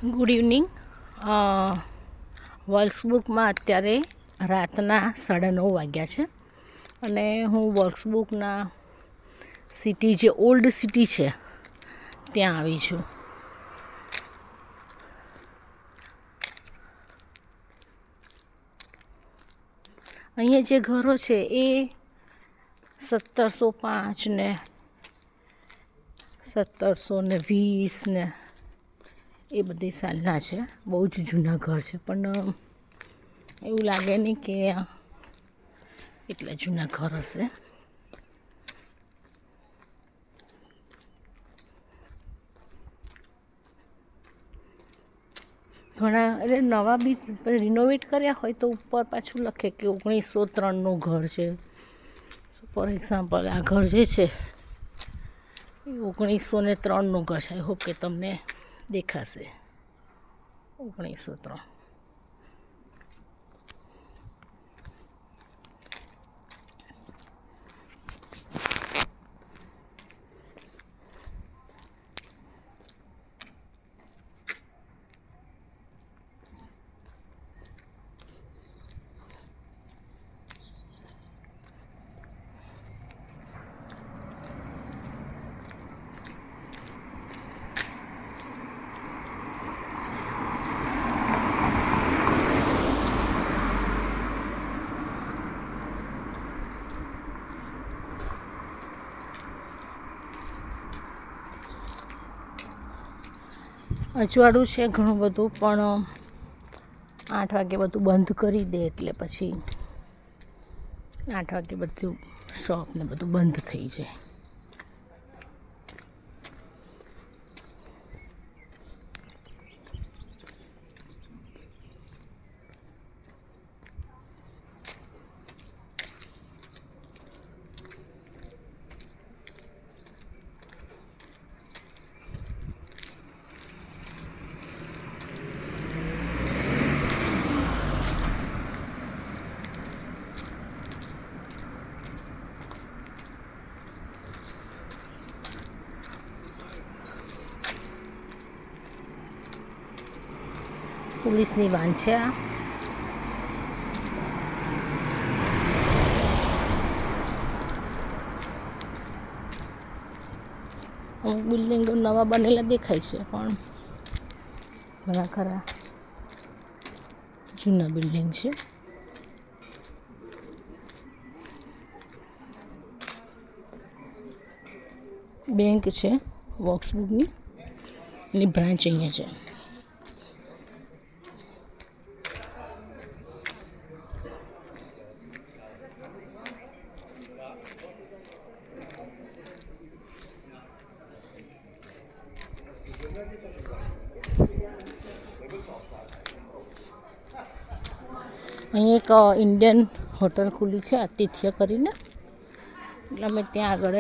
Good evening. વર્ક્સબુકમાં અત્યારે રાતના 9:30 વાગ્યા છે અને હું વર્ક્સબુકના સિટી જે ઓલ્ડ સિટી છે ત્યાં આવી છું. અહીંયા જે ઘરો છે એ 1705 ને 1720 ને એ બધી સાલના છે. બહુ જ જૂના ઘર છે, પણ એવું લાગે નહીં કે એટલા જૂના ઘર હશે. ઘણા એટલે નવા બી રિનોવેટ કર્યા હોય તો ઉપર પાછું લખે કે 1903નું ઘર છે. ફોર એક્ઝામ્પલ આ ઘર જે છે એ 1903નું ઘર છે. આઈ હોપ કે તમને દેખાશે 1903. અજવાળું છે ઘણું બધું, પણ 8 વાગે બધું બંધ કરી દે એટલે પછી 8 વાગે બધું શોપ ને બધું બંધ થઈ જાય. પોલીસની વાન છે આ. અમુક બિલ્ડિંગો નવા બનેલા દેખાય છે, પણ ઘણા ખરા જૂના બિલ્ડિંગ છે. બેંક છે વર્ક્સબુકની, એની બ્રાન્ચ અહીંયા છે. અહીં એક ઇન્ડિયન હોટલ ખુલી છે આતિથ્ય કરીને, એટલે અમે ત્યાં આગળ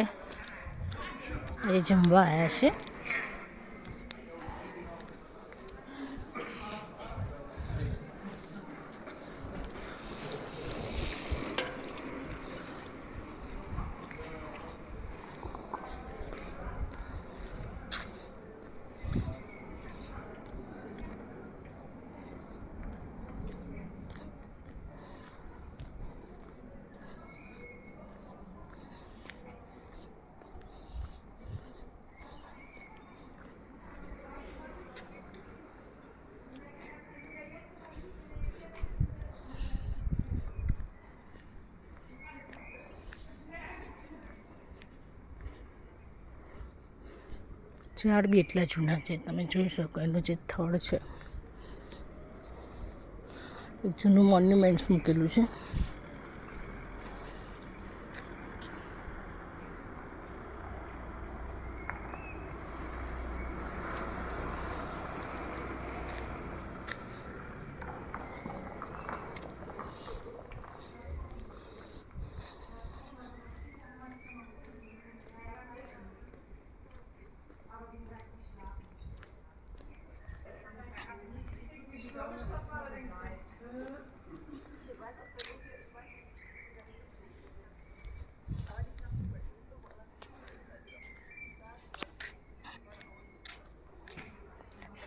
આજે જમવા આવ્યા છે. ઝાડ બી એટલા જૂના છે, તમે જોઈ શકો. એનું જે થડ છે એક જૂનું મોન્યુમેન્ટ્સ મૂકેલું છે.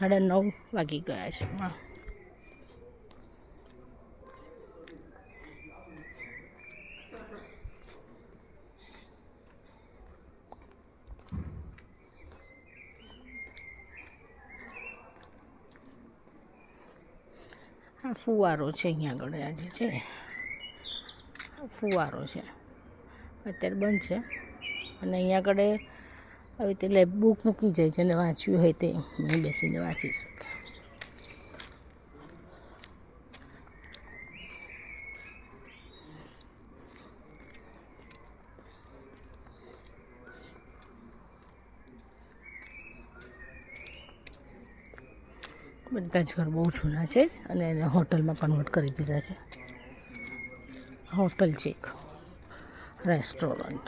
9:30 વાગી ગયા છે. આ ફુવારો છે અહીંયા આગળ. આજે છે ફુવારો છે, અત્યારે બંધ છે. અને અહીંયા આગળ આવી રીતે બુક મૂકી જાય છે અને વાંચ્યું હોય તે અહીં બેસીને વાંચી શકે. બધા જ ઘર બહુ જૂના છે અને એને હોટલમાં કન્વર્ટ કરી દીધા છે. હોટલ છે એક રેસ્ટોરન્ટ.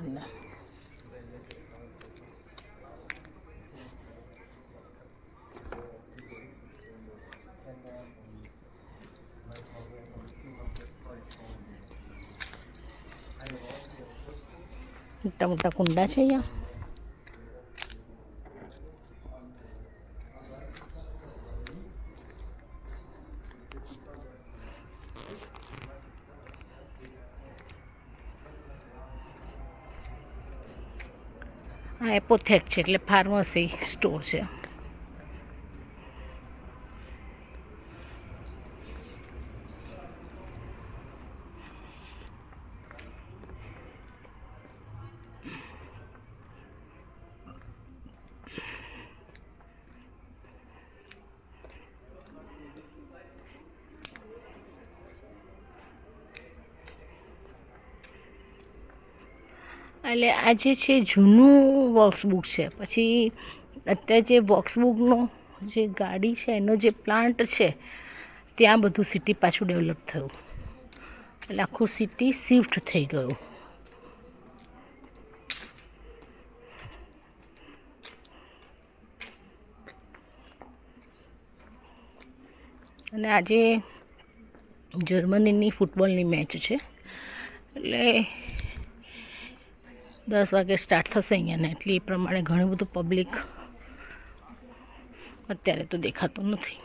મોટા મોટા કુંડા છે અહીંયા. આ એપોથેક છે એટલે ફાર્મસી સ્ટોર છે. એટલે આ જે છે જૂનું વોક્સબુક છે. પછી અત્યારે જે વોક્સબુકનો જે ગાડી છે એનો જે પ્લાન્ટ છે ત્યાં બધું સિટી પાછું ડેવલપ થયું. એટલે આખું સિટી શિફ્ટ થઈ ગયું. અને આજે જર્મનીની ફૂટબોલની મેચ છે એટલે 10 વાગે સ્ટાર્ટ થશે અહીંયા ને. એટલે એ પ્રમાણે ઘણું બધું પબ્લિક અત્યારે તો દેખાતું નથી.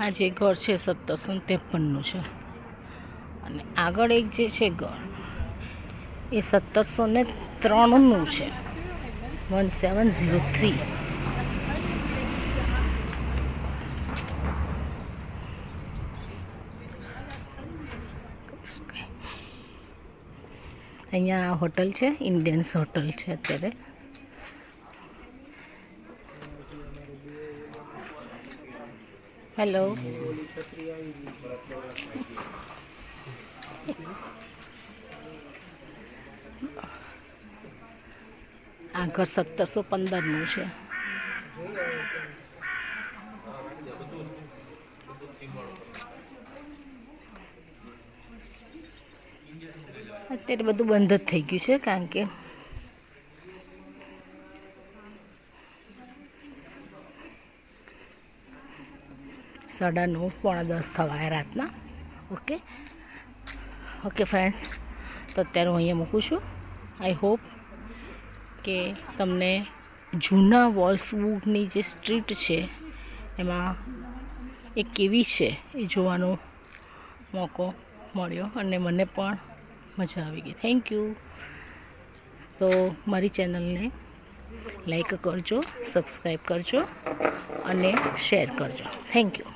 આ જે ઘર છે 1753નું છે અને આગળ એક જે છે ઘર એ 1703નું છે. 1703. અહીંયા હોટલ છે, ઇન્ડિયન્સ હોટલ છે અત્યારે. હેલો. આ ઘર 1715નું છે. અત્યારે બધું બંધ જ થઈ ગયું છે કારણ કે 9:30 પોણા 10 થવાય રાતના. ઓકે ફ્રેન્ડ્સ, તો અત્યારે હું અહીંયા મૂકું છું. આઈ હોપ કે તમને જૂના વોલ્સબુકની જે સ્ટ્રીટ છે એમાં એ કેવી છે એ જોવાનો મોકો મળ્યો અને મને પણ મજા આવી ગઈ. Thank you. તો મારી ચેનલને લાઈક કરજો, સબસ્ક્રાઈબ કરજો અને શેર કરજો. Thank you.